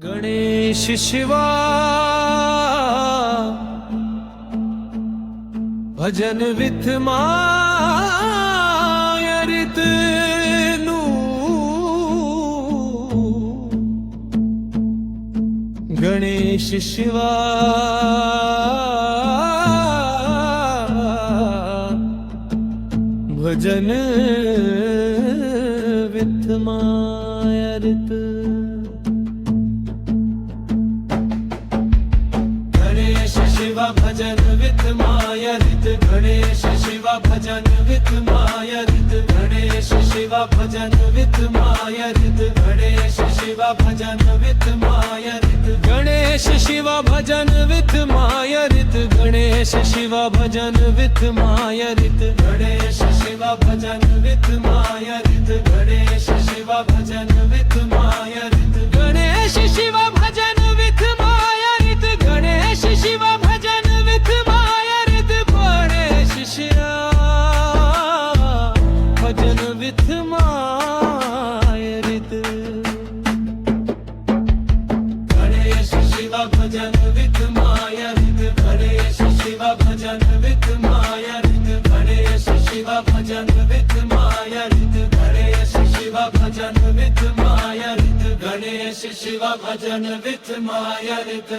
Ganesh Shiva bhajan with Mayrit Ganesh Shiva bhajan with Mayrit Shiva bhajan with Mayrit Ganesh Shiva bhajan with Mayrit Ganesh Shiva bhajan with Mayrit Ganesh Shiva bhajan with Mayrit Ganesh Shiva bhajan with Mayrit Ganesh Shiva bhajan with Mayrit Ganesh Shiva bhajan with Mayrit Ganesh Shiva bhajan with Mayrit Ganesh Shiva bhajan with Mayrit Ganesh Shiva bhajan with Mayrit Ganesh Shiva bhajan with Mayrit Ganesh Shiva bhajan with Mayrit Ganesh Shiva bhajan with Mayrit Ganesh Shiva bhajan with Mayrit Ganesh Shiva bhajan with Mayrit Ganesh Shiva bhajan with मायरित